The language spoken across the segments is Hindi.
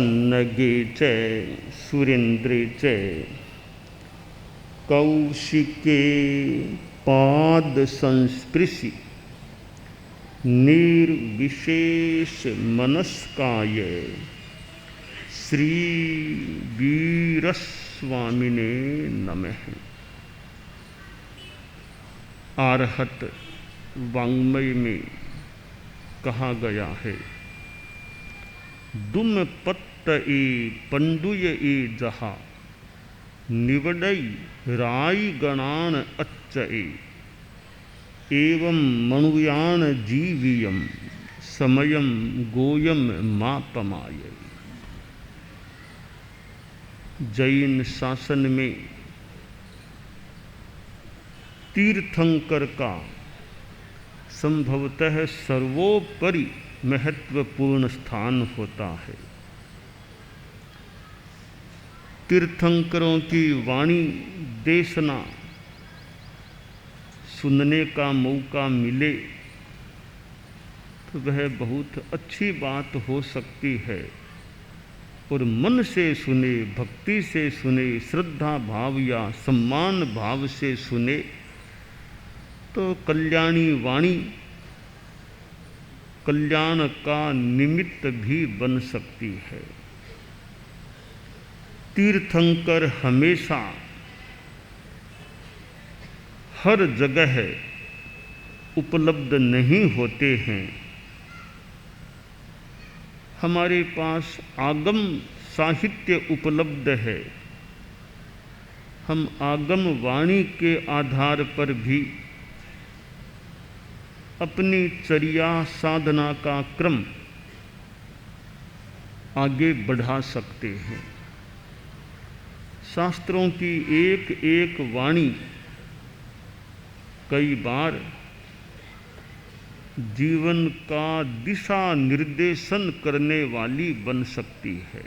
पन्नगे च सुरेन्द्रे च कौशिके पाद संस्पृशि निर्विशेष मनस्काय श्री वीरस्वामिने नमः। आरहत वाङ्मय में कहा गया है, दुम पत्त ए पंडुय ए जहा निवडई राई गणान अच्छे एवं मनुयान जीवियम समयम गोयम मापमाय। जैन शासन में तीर्थंकर का संभवतः सर्वोपरि महत्वपूर्ण स्थान होता है। तीर्थंकरों की वाणी देशना सुनने का मौका मिले तो वह बहुत अच्छी बात हो सकती है, और मन से सुने, भक्ति से सुने, श्रद्धा भाव या सम्मान भाव से सुने तो कल्याणी वाणी कल्याण का निमित्त भी बन सकती है। तीर्थंकर हमेशा हर जगह उपलब्ध नहीं होते हैं। हमारे पास आगम साहित्य उपलब्ध है, हम आगम वाणी के आधार पर भी अपनी चर्या साधना का क्रम आगे बढ़ा सकते हैं। शास्त्रों की एक एक वाणी कई बार जीवन का दिशा निर्देशन करने वाली बन सकती है।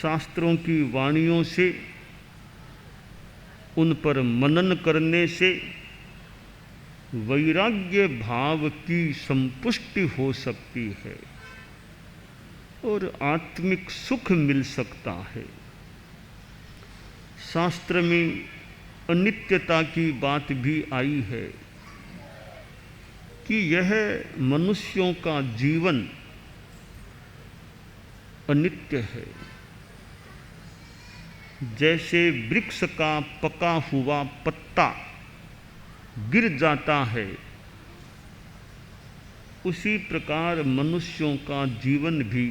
शास्त्रों की वाणियों से, उन पर मनन करने से वैराग्य भाव की संपुष्टि हो सकती है और आत्मिक सुख मिल सकता है। शास्त्र में अनित्यता की बात भी आई है कि यह मनुष्यों का जीवन अनित्य है। जैसे वृक्ष का पका हुआ पत्ता गिर जाता है, उसी प्रकार मनुष्यों का जीवन भी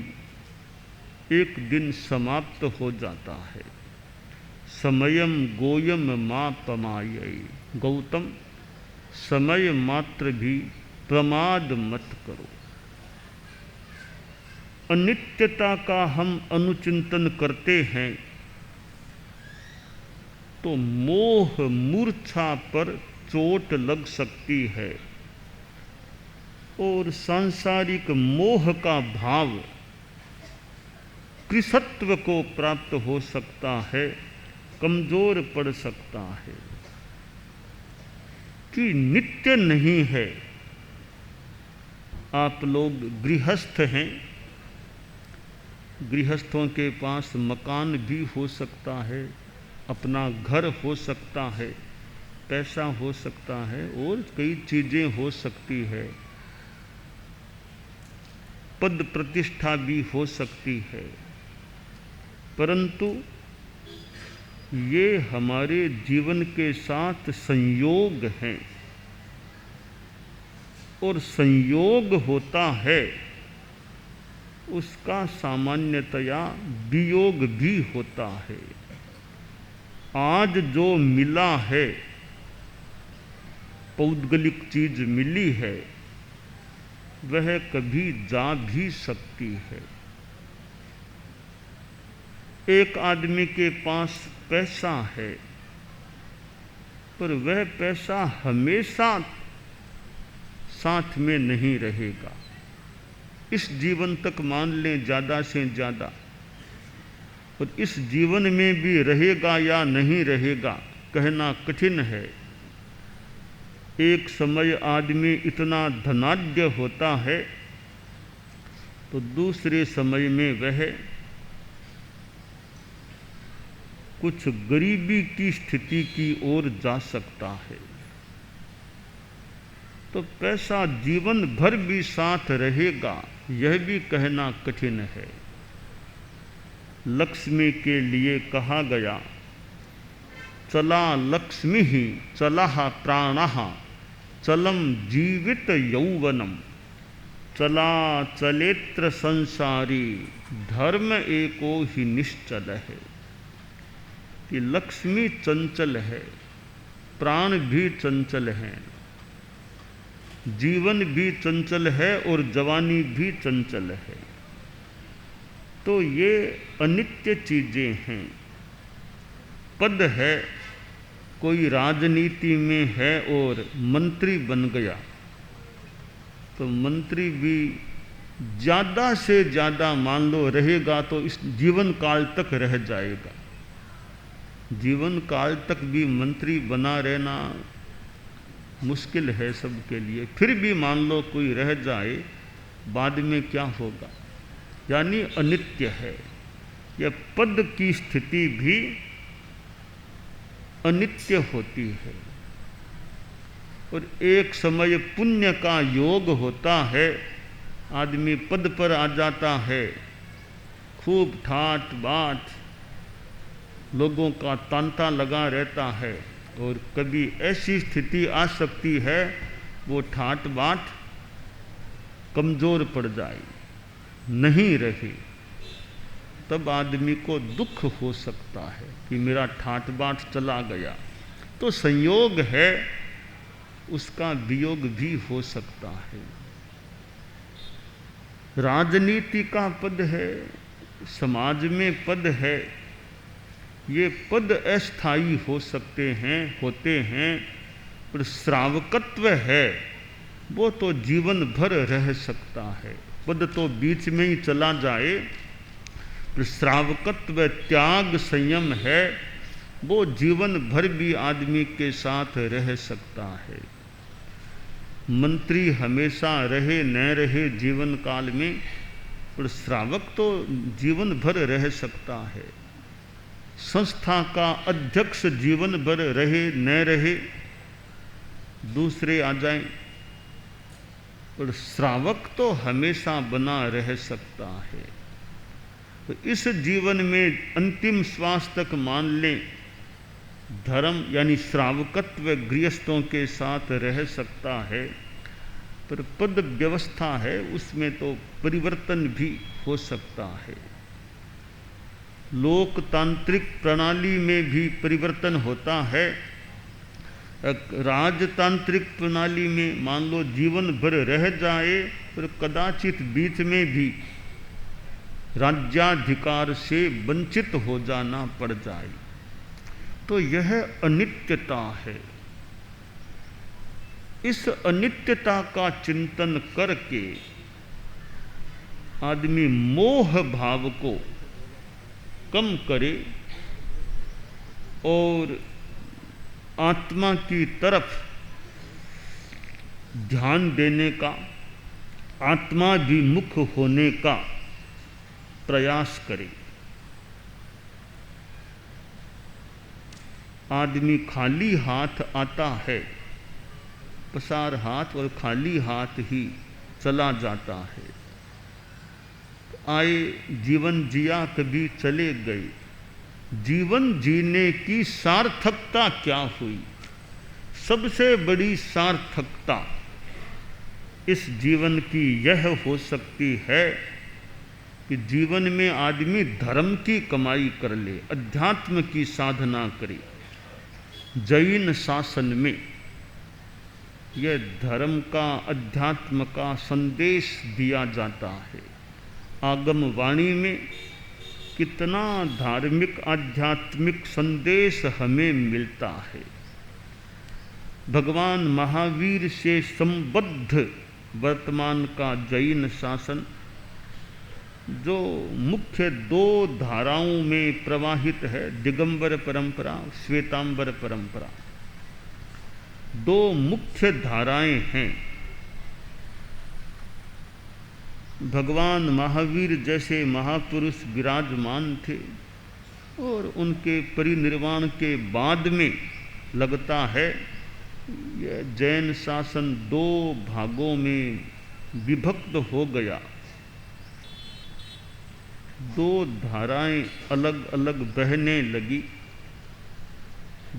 एक दिन समाप्त हो जाता है। समयम गोयम मापमायै। गौतम, समय मात्र भी प्रमाद मत करो। अनित्यता का हम अनुचिंतन करते हैं तो मोह मूर्छा पर चोट लग सकती है और सांसारिक मोह का भाव कृशत्व को प्राप्त हो सकता है, कमजोर पड़ सकता है कि नित्य नहीं है। आप लोग गृहस्थ हैं, गृहस्थों के पास मकान भी हो सकता है, अपना घर हो सकता है, पैसा हो सकता है और कई चीज़ें हो सकती है, पद प्रतिष्ठा भी हो सकती है, परंतु ये हमारे जीवन के साथ संयोग हैं और संयोग होता है उसका सामान्यतया वियोग भी होता है। आज जो मिला है, पौद्गलिक चीज मिली है, वह कभी जा भी सकती है। एक आदमी के पास पैसा है, पर वह पैसा हमेशा साथ में नहीं रहेगा। इस जीवन तक मान लें ज़्यादा से ज़्यादा, और इस जीवन में भी रहेगा या नहीं रहेगा कहना कठिन है। एक समय आदमी इतना धनाढ्य होता है तो दूसरे समय में वह कुछ गरीबी की स्थिति की ओर जा सकता है। तो पैसा जीवन भर भी साथ रहेगा यह भी कहना कठिन है। लक्ष्मी के लिए कहा गया, चला लक्ष्मी ही चला प्राणः चलम जीवित यौवनम चला चलेत्र संसारी धर्म एको ही निश्चल है। कि लक्ष्मी चंचल है, प्राण भी चंचल हैं, जीवन भी चंचल है और जवानी भी चंचल है। तो ये अनित्य चीजें हैं। पद है, कोई राजनीति में है और मंत्री बन गया तो मंत्री भी ज़्यादा से ज़्यादा मान लो रहेगा तो इस जीवन काल तक रह जाएगा। जीवन काल तक भी मंत्री बना रहना मुश्किल है सबके लिए। फिर भी मान लो कोई रह जाए, बाद में क्या होगा? यानी अनित्य है। यह पद की स्थिति भी अनित्य होती है। और एक समय पुण्य का योग होता है, आदमी पद पर आ जाता है, खूब ठाट बाट लोगों का तांता लगा रहता है। और कभी ऐसी स्थिति आ सकती है वो ठाट बाट कमज़ोर पड़ जाए, नहीं रहे, तब आदमी को दुख हो सकता है कि मेरा ठाट बाट चला गया। तो संयोग है, उसका वियोग भी हो सकता है। राजनीति का पद है, समाज में पद है, ये पद अस्थायी हो सकते हैं, होते हैं, पर श्रावकत्व है वो तो जीवन भर रह सकता है। पद तो बीच में ही चला जाए, पर श्रावकत्व त्याग संयम है वो जीवन भर भी आदमी के साथ रह सकता है। मंत्री हमेशा रहे न रहे जीवन काल में, पर श्रावक तो जीवन भर रह सकता है। संस्था का अध्यक्ष जीवन भर रहे न रहे, दूसरे आ जाएं, पर श्रावक तो हमेशा बना रह सकता है। तो इस जीवन में अंतिम श्वास तक मान लें, धर्म यानी श्रावकत्व गृहस्थों के साथ रह सकता है, पर पद व्यवस्था है उसमें तो परिवर्तन भी हो सकता है। लोकतांत्रिक प्रणाली में भी परिवर्तन होता है। राजतांत्रिक प्रणाली में मान लो जीवन भर रह जाए, पर कदाचित बीच में भी राज्याधिकार से वंचित हो जाना पड़ जाए। तो यह अनित्यता है। इस अनित्यता का चिंतन करके आदमी मोह भाव को कम करे और आत्मा की तरफ ध्यान देने का, आत्मा विमुख होने का प्रयास करे। आदमी खाली हाथ आता है, पसार हाथ और खाली हाथ ही चला जाता है। आए जीवन जिया कभी चले गए, जीवन जीने की सार्थकता क्या हुई? सबसे बड़ी सार्थकता इस जीवन की यह हो सकती है कि जीवन में आदमी धर्म की कमाई कर ले, अध्यात्म की साधना करे। जैन शासन में यह धर्म का, अध्यात्म का संदेश दिया जाता है। आगम वाणी में कितना धार्मिक आध्यात्मिक संदेश हमें मिलता है। भगवान महावीर से संबद्ध वर्तमान का जैन शासन जो मुख्य दो धाराओं में प्रवाहित है, दिगंबर परंपरा, श्वेतांबर परंपरा, दो मुख्य धाराएं हैं। भगवान महावीर जैसे महापुरुष विराजमान थे और उनके परिनिर्वाण के बाद में लगता है यह जैन शासन 2 भागों में विभक्त हो गया। 2 धाराएं अलग अलग बहने लगी,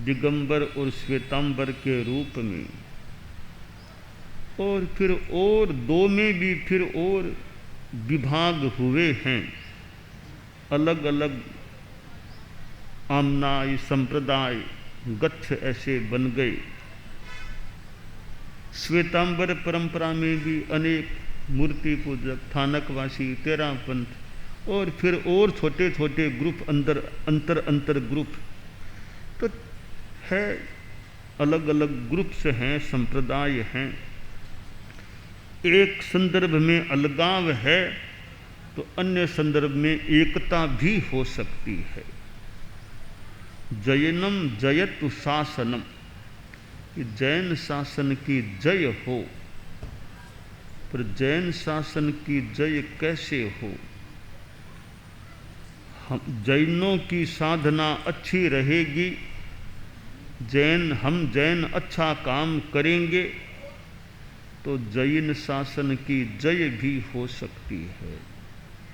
दिगंबर और श्वेतांबर के रूप में, और फिर और 2 में भी फिर और विभाग हुए हैं। अलग अलग आमनाय संप्रदाय गच्छ ऐसे बन गए। श्वेतांबर परंपरा में भी अनेक मूर्ति पूजक, थानकवासी, तेरापंथ और फिर और छोटे छोटे ग्रुप, अंतर ग्रुप तो है, अलग अलग ग्रुप्स हैं, संप्रदाय हैं। एक संदर्भ में अलगाव है तो अन्य संदर्भ में एकता भी हो सकती है। जैनम जयतु शासनम, कि जैन शासन की जय हो, पर जैन शासन की जय कैसे हो? हम जैनों की साधना अच्छी रहेगी, हम जैन अच्छा काम करेंगे तो जैन शासन की जय भी हो सकती है।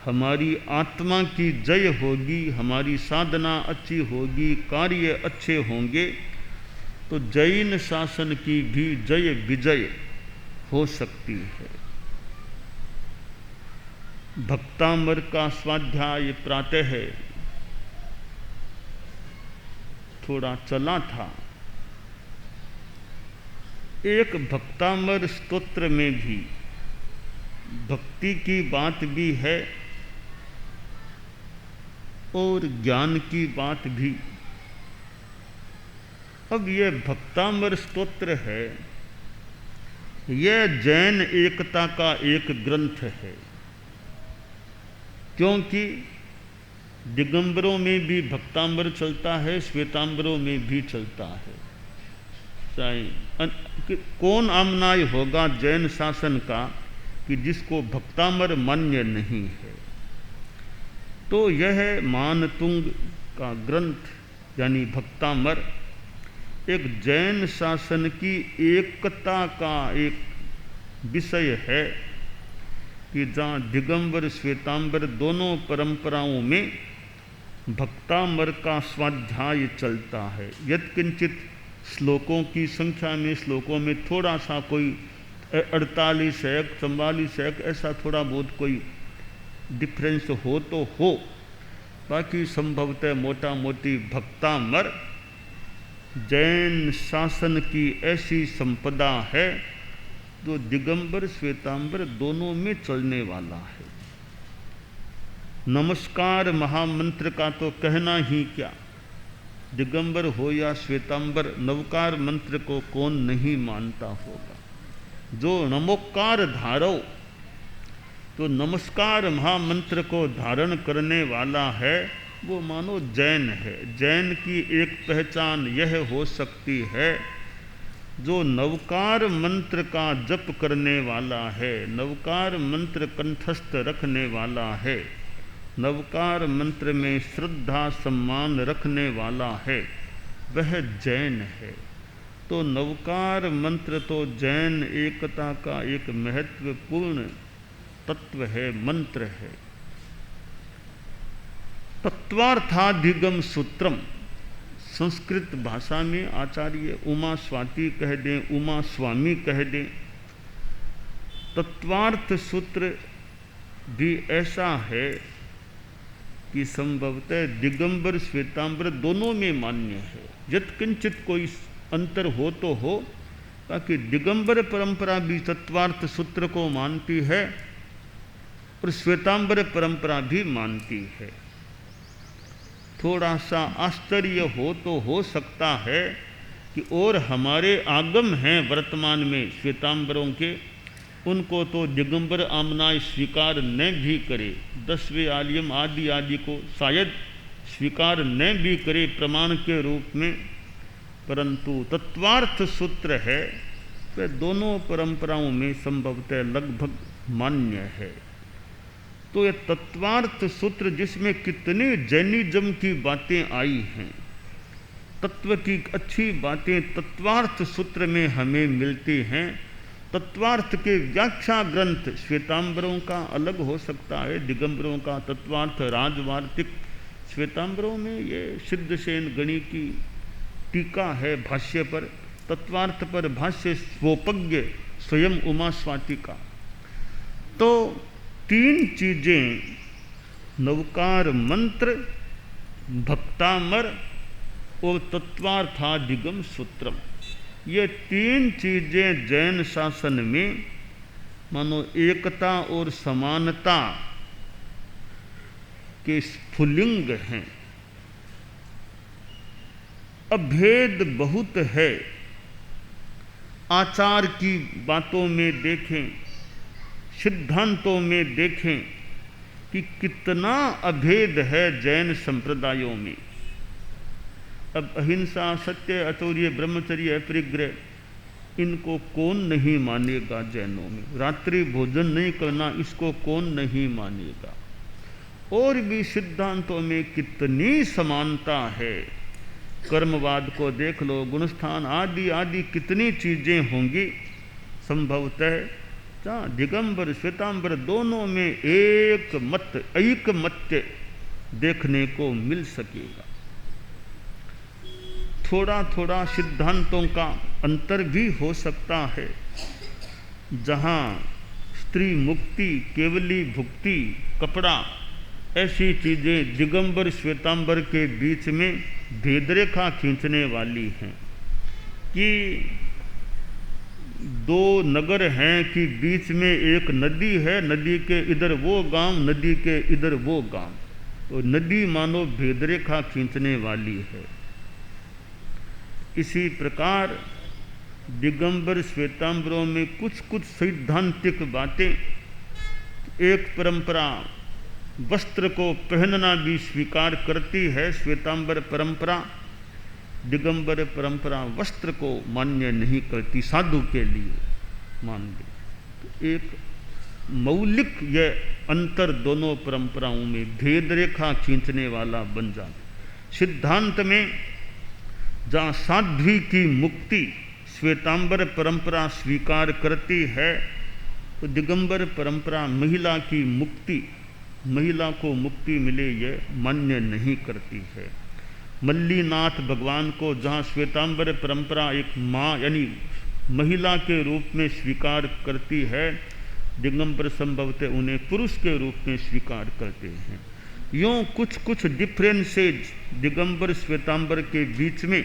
हमारी आत्मा की जय होगी, हमारी साधना अच्छी होगी, कार्य अच्छे होंगे तो जैन शासन की भी जय विजय हो सकती है। भक्तामर का स्वाध्याय प्रातः थोड़ा चला था। एक भक्तामर स्तोत्र में भी भक्ति की बात भी है और ज्ञान की बात भी। अब यह भक्तामर स्तोत्र है, यह जैन एकता का एक ग्रंथ है, क्योंकि दिगंबरों में भी भक्तांबर चलता है, श्वेतांबरों में भी चलता है। चाहे कौन आमनाय होगा जैन शासन का कि जिसको भक्तांबर मान्य नहीं है? तो यह मानतुंग का ग्रंथ यानी भक्तांबर एक जैन शासन की एकता का एक विषय है कि जहाँ दिगंबर श्वेतांबर दोनों परंपराओं में भक्तांबर का स्वाध्याय चलता है। यत्किंचित श्लोकों की संख्या में, श्लोकों में थोड़ा सा कोई 48 है, 44 है, ऐसा थोड़ा बहुत कोई डिफरेंस हो तो हो, बाकी संभवतः मोटा मोटी भक्तांबर जैन शासन की ऐसी संपदा है जो दिगंबर श्वेतांबर दोनों में चलने वाला है। नमस्कार महामंत्र का तो कहना ही क्या, दिगंबर हो या श्वेतांबर, नवकार मंत्र को कौन नहीं मानता होगा। जो नमोकार धारो, तो नमस्कार महामंत्र को धारण करने वाला है वो मानो जैन है। जैन की एक पहचान यह हो सकती है, जो नवकार मंत्र का जप करने वाला है, नवकार मंत्र कंठस्थ रखने वाला है, नवकार मंत्र में श्रद्धा सम्मान रखने वाला है, वह जैन है। तो नवकार मंत्र तो जैन एकता का एक महत्वपूर्ण तत्व है, मंत्र है। तत्वार्थाधिगम सूत्रम, संस्कृत भाषा में आचार्य उमा स्वाति कह दें, उमा स्वामी कह दें। तत्वार्थ सूत्र भी ऐसा है कि संभवतः दिगंबर श्वेतांबर दोनों में मान्य है। यत्किंचित कोई अंतर हो तो हो, ताकि दिगंबर परंपरा भी तत्वार्थ सूत्र को मानती है और श्वेतांबर परंपरा भी मानती है। थोड़ा सा आश्चर्य हो तो हो सकता है कि और हमारे आगम हैं वर्तमान में श्वेतांबरों के, उनको तो दिगंबर आमनाय स्वीकार न भी करे, 10वें आलियम आदि आदि को शायद स्वीकार न भी करे प्रमाण के रूप में, परंतु तत्वार्थ सूत्र है वह दोनों परंपराओं में संभवतः लगभग मान्य है। तो ये तत्वार्थ सूत्र जिसमें कितने जैनिज्म की बातें आई हैं, तत्व की अच्छी बातें तत्वार्थ सूत्र में हमें मिलती हैं। तत्वार्थ के व्याख्या ग्रंथ श्वेतांबरों का अलग हो सकता है, दिगंबरों का तत्वार्थ राजवार्तिक। श्वेतांबरों में ये सिद्धसेन गणी की टीका है भाष्य पर, तत्वार्थ पर भाष्य स्वोपज्ञ स्वयं उमा स्वातिका। तो तीन चीजें, नवकार मंत्र, भक्तामर और तत्वार्थाधिगम सूत्रम, ये तीन चीजें जैन शासन में मानो एकता और समानता के स्फुलिंग हैं। अभेद बहुत है। आचार की बातों में देखें, सिद्धांतों में देखें कि कितना अभेद है जैन संप्रदायों में। अब अहिंसा, सत्य, अचौर्य, ब्रह्मचर्य, अपरिग्रह, इनको कौन नहीं मानेगा जैनों में। रात्रि भोजन नहीं करना, इसको कौन नहीं मानेगा। और भी सिद्धांतों में कितनी समानता है। कर्मवाद को देख लो, गुणस्थान आदि आदि कितनी चीजें होंगी। संभवतः जहाँ दिगंबर श्वेतांबर दोनों में एक मत, ऐकमत्य देखने को मिल सकेगा। थोड़ा थोड़ा सिद्धांतों का अंतर भी हो सकता है। जहाँ स्त्री मुक्ति, केवली भुक्ति, कपड़ा, ऐसी चीज़ें दिगंबर श्वेतांबर के बीच में भेदरेखा खींचने वाली हैं कि दो नगर हैं कि बीच में एक नदी है, नदी के इधर वो गांव, नदी के इधर वो गांव, तो नदी मानो भेदरेखा खींचने वाली है। इसी प्रकार दिगंबर श्वेतांबरों में कुछ कुछ सैद्धांतिक बातें, एक परंपरा वस्त्र को पहनना भी स्वीकार करती है। श्वेतांबर परंपरा, दिगंबर परंपरा वस्त्र को मान्य नहीं करती, साधु के लिए मान ली। तो एक मौलिक यह अंतर दोनों परंपराओं में भेद रेखा खींचने वाला बन जाता। सिद्धांत में जहाँ साध्वी की मुक्ति श्वेतांबर परंपरा स्वीकार करती है, तो दिगंबर परंपरा महिला की मुक्ति, महिला को मुक्ति मिले यह मान्य नहीं करती है। मल्लीनाथ भगवान को जहाँ श्वेतांबर परंपरा एक माँ यानी महिला के रूप में स्वीकार करती है, दिगंबर संभवतः उन्हें पुरुष के रूप में स्वीकार करते हैं। यूँ कुछ कुछ डिफरेंसेज दिगंबर श्वेतांबर के बीच में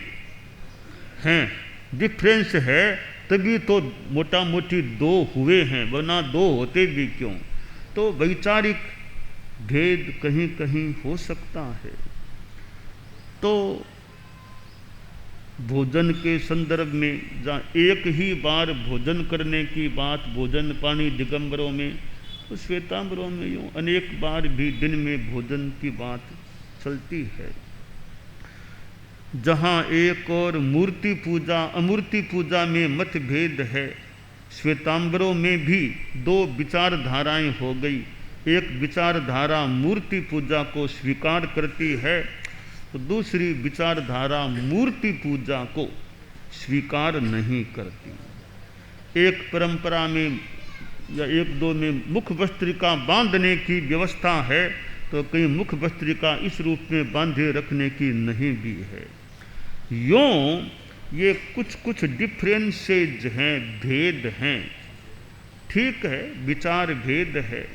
हैं। डिफरेंस है तभी तो मोटा मोटी दो हुए हैं, वरना दो होते भी क्यों। तो वैचारिक भेद कहीं कहीं हो सकता है। तो भोजन के संदर्भ में जहाँ एक ही बार भोजन करने की बात, भोजन पानी दिगंबरों में, तो श्वेतांबरों में यूँ अनेक बार भी दिन में भोजन की बात चलती है। जहाँ एक और मूर्ति पूजा अमूर्ति पूजा में मतभेद है, श्वेतांबरों में भी दो विचारधाराएं हो गई। एक विचारधारा मूर्ति पूजा को स्वीकार करती है, तो दूसरी विचारधारा मूर्ति पूजा को स्वीकार नहीं करती। एक परंपरा में या एक दो में मुख वस्त्रिका बांधने की व्यवस्था है, तो कहीं मुख वस्त्रिका इस रूप में बांधे रखने की नहीं भी है। यूँ ये कुछ कुछ डिफरेंसेज हैं, भेद हैं। ठीक है, विचार भेद है।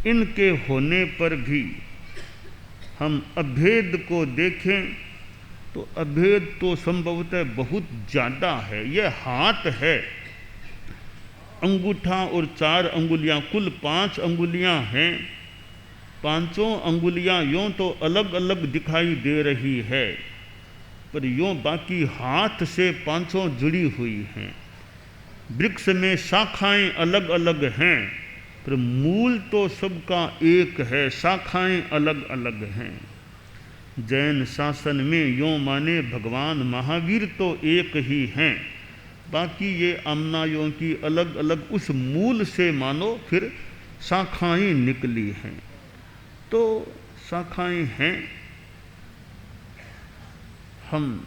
इनके होने पर भी हम अभेद को देखें तो अभेद तो संभवतः बहुत ज़्यादा है। यह हाथ है, अंगूठा और 4 अंगुलियां, कुल 5 अंगुलियां हैं। पांचों अंगुलियां यूँ तो अलग अलग दिखाई दे रही है, पर यूँ बाकी हाथ से पांचों जुड़ी हुई हैं। वृक्ष में शाखाएं अलग अलग हैं, पर मूल तो सबका एक है, शाखाएं अलग अलग हैं। जैन शासन में यूँ माने भगवान महावीर तो एक ही हैं, बाकी ये आमनायों की अलग अलग उस मूल से मानो फिर शाखाएं निकली हैं। तो शाखाएं हैं, हम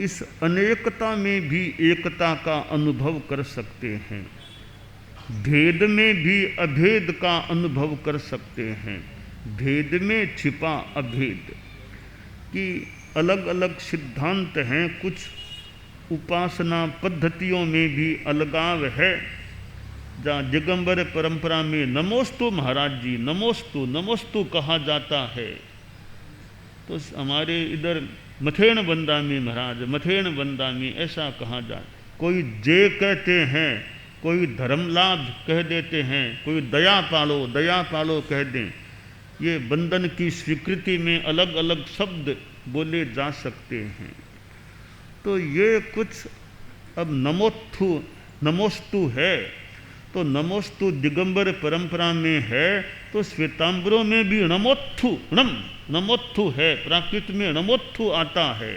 इस अनेकता में भी एकता का अनुभव कर सकते हैं, भेद में भी अभेद का अनुभव कर सकते हैं। भेद में छिपा अभेद कि अलग अलग सिद्धांत हैं, कुछ उपासना पद्धतियों में भी अलगाव है। जहाँ दिगंबर परंपरा में नमोस्तु महाराज जी, नमोस्तु नमोस्तु कहा जाता है, तो हमारे इधर मथेण बंदा में महाराज, मथेण बंदा में ऐसा कहा जाए। कोई जय कहते हैं, कोई धर्मलाभ कह देते हैं, कोई दया पालो कह दें। ये बंधन की स्वीकृति में अलग अलग शब्द बोले जा सकते हैं। तो ये कुछ अब नमोस्तु है, तो नमोस्तु दिगंबर परंपरा में है, तो श्वेतांबरों में भी नमोत्थु है, प्राकृत में नमोत्थु आता है।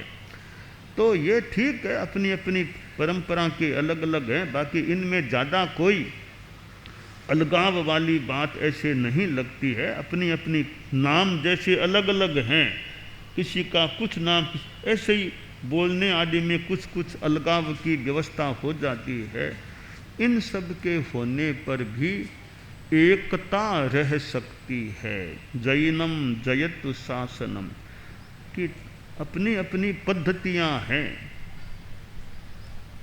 तो ये ठीक है, अपनी अपनी परंपरा के अलग अलग हैं, बाकी इनमें ज़्यादा कोई अलगाव वाली बात ऐसे नहीं लगती है। अपनी अपनी नाम जैसे अलग अलग हैं, किसी का कुछ नाम ऐसे ही बोलने आदि में कुछ कुछ अलगाव की व्यवस्था हो जाती है। इन सब के होने पर भी एकता रह सकती है। जैनम जयतु शासनम कि अपनी अपनी पद्धतियां हैं,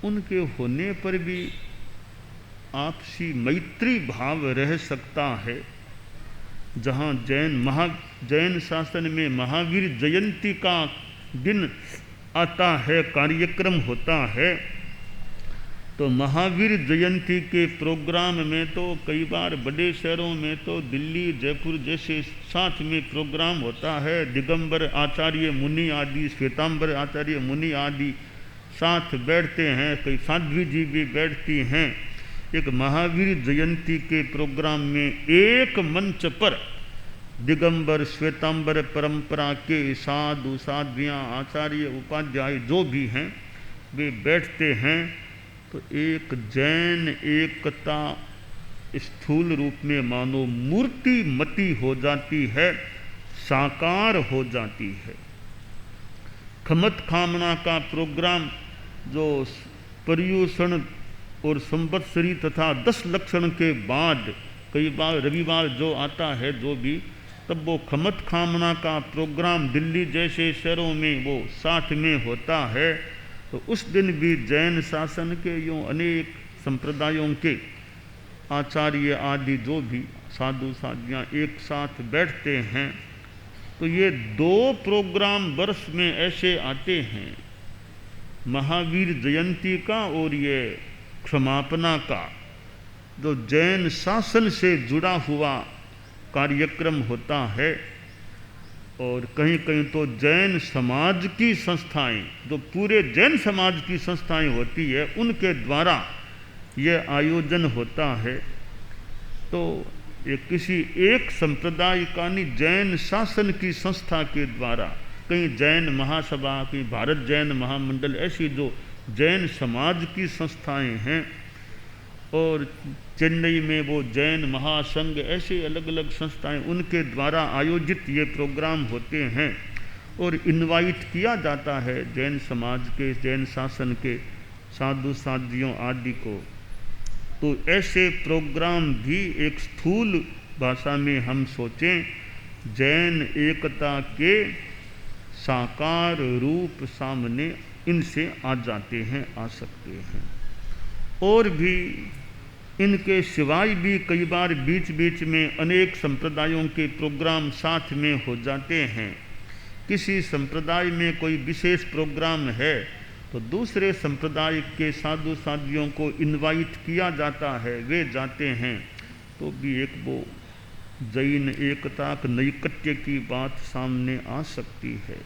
उनके होने पर भी आपसी मैत्री भाव रह सकता है। जहाँ जैन शासन में महावीर जयंती का दिन आता है, कार्यक्रम होता है, तो महावीर जयंती के प्रोग्राम में तो कई बार बड़े शहरों में तो दिल्ली जयपुर जैसे साथ में प्रोग्राम होता है। दिगंबर आचार्य मुनि आदि, श्वेतांबर आचार्य मुनि आदि साथ बैठते हैं, कई साध्वी जी भी बैठती हैं। एक महावीर जयंती के प्रोग्राम में एक मंच पर दिगंबर श्वेतांबर परंपरा के साधु साध्वियाँ आचार्य उपाध्याय जो भी हैं वे बैठते हैं, तो एक जैन एकता स्थूल रूप में मानो मूर्ति मती हो जाती है, साकार हो जाती है। खमत खामना का प्रोग्राम जो पर्युषण और संवत्सरी तथा 10 लक्षण के बाद कई बार रविवार जो आता है जो भी, तब वो खमत खामना का प्रोग्राम दिल्ली जैसे शहरों में वो साथ में होता है। तो उस दिन भी जैन शासन के यूँ अनेक संप्रदायों के आचार्य आदि जो भी साधु साधियाँ एक साथ बैठते हैं। तो ये 2 प्रोग्राम वर्ष में ऐसे आते हैं, महावीर जयंती का और ये क्षमापना का, जो जैन शासन से जुड़ा हुआ कार्यक्रम होता है। और कहीं कहीं तो जैन समाज की संस्थाएं, जो पूरे जैन समाज की संस्थाएं होती है, उनके द्वारा ये आयोजन होता है। तो ये किसी एक संप्रदाय का नहीं, जैन शासन की संस्था के द्वारा, कहीं जैन महासभा, कहीं भारत जैन महामंडल, ऐसी जो जैन समाज की संस्थाएं हैं, और चेन्नई में वो जैन महासंघ, ऐसे अलग अलग संस्थाएं, उनके द्वारा आयोजित ये प्रोग्राम होते हैं। और इनवाइट किया जाता है जैन समाज के, जैन शासन के साधु साधियों आदि को। तो ऐसे प्रोग्राम भी एक स्थूल भाषा में हम सोचें, जैन एकता के साकार रूप सामने इनसे आ जाते हैं, आ सकते हैं। और भी इनके सिवाय भी कई बार बीच बीच में अनेक संप्रदायों के प्रोग्राम साथ में हो जाते हैं। किसी संप्रदाय में कोई विशेष प्रोग्राम है तो दूसरे संप्रदाय के साधु साधियों को इनवाइट किया जाता है, वे जाते हैं, तो भी एक वो जैन एकता नैकट्य की बात सामने आ सकती है।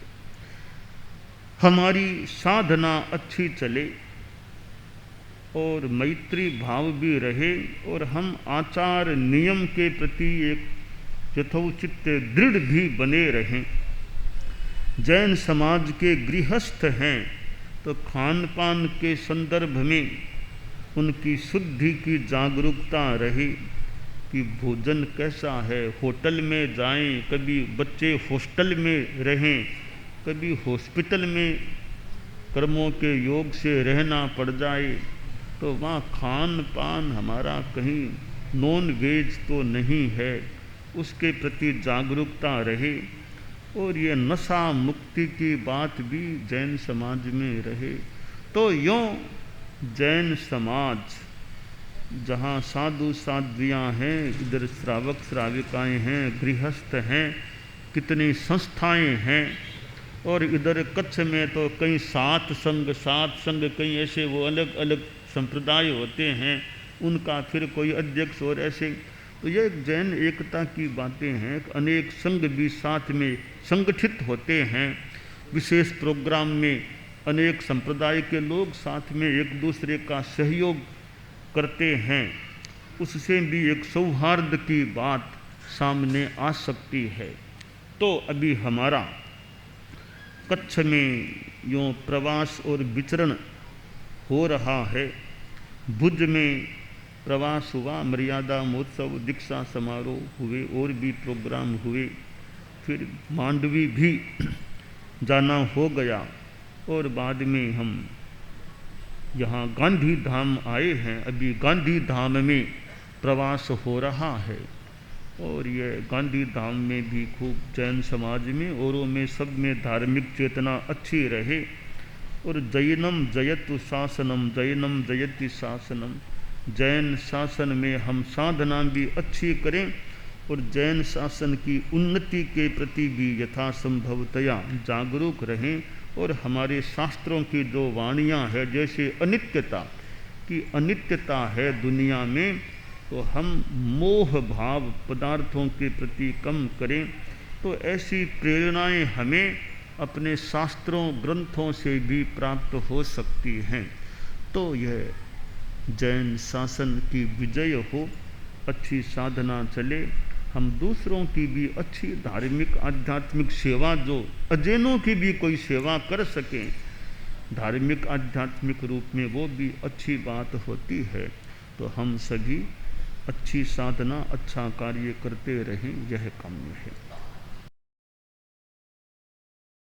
हमारी साधना अच्छी चले और मैत्री भाव भी रहे, और हम आचार नियम के प्रति एक यथोचित दृढ़ भी बने रहें। जैन समाज के गृहस्थ हैं तो खान पान के संदर्भ में उनकी शुद्धि की जागरूकता रहे। कि भोजन कैसा है, होटल में जाएं, कभी बच्चे हॉस्टल में रहें, कभी हॉस्पिटल में कर्मों के योग से रहना पड़ जाए, तो वहाँ खान पान हमारा कहीं नॉन वेज तो नहीं है, उसके प्रति जागरूकता रहे। और ये नशा मुक्ति की बात भी जैन समाज में रहे। तो यूँ जैन समाज जहाँ साधु साध्वियाँ हैं, इधर श्रावक श्राविकाएँ हैं, गृहस्थ हैं, कितनी संस्थाएं हैं, और इधर कच्छ में तो कई सात संघ कई ऐसे वो अलग अलग संप्रदाय होते हैं, उनका फिर कोई अध्यक्ष और ऐसे। तो ये जैन एकता की बातें हैं। अनेक संघ भी साथ में संगठित होते हैं, विशेष प्रोग्राम में अनेक संप्रदाय के लोग साथ में एक दूसरे का सहयोग करते हैं, उससे भी एक सौहार्द की बात सामने आ सकती है। तो अभी हमारा कच्छ में यूँ प्रवास और विचरण हो रहा है। भुज में प्रवास हुआ, मर्यादा महोत्सव, दीक्षा समारोह हुए, और भी प्रोग्राम हुए, फिर मांडवी भी जाना हो गया, और बाद में हम यहाँ गांधी धाम आए हैं। अभी गांधी धाम में प्रवास हो रहा है, और ये गांधी धाम में भी खूब जैन समाज में औरों में सब में धार्मिक चेतना अच्छी रहे। और जैनम जयतु शासनम, जैनम जयति शासनम, जैन शासन में हम साधना भी अच्छी करें और जैन शासन की उन्नति के प्रति भी यथासंभवतया जागरूक रहें। और हमारे शास्त्रों की जो वाणियाँ है, जैसे अनित्यता की अनित्यता है दुनिया में, तो हम मोह भाव पदार्थों के प्रति कम करें। तो ऐसी प्रेरणाएं हमें अपने शास्त्रों ग्रंथों से भी प्राप्त हो सकती हैं। तो यह जैन शासन की विजय हो, अच्छी साधना चले, हम दूसरों की भी अच्छी धार्मिक आध्यात्मिक सेवा, जो अजैनों की भी कोई सेवा कर सकें धार्मिक आध्यात्मिक रूप में, वो भी अच्छी बात होती है। तो हम सभी अच्छी साधना अच्छा कार्य करते रहें, यह काम्य है।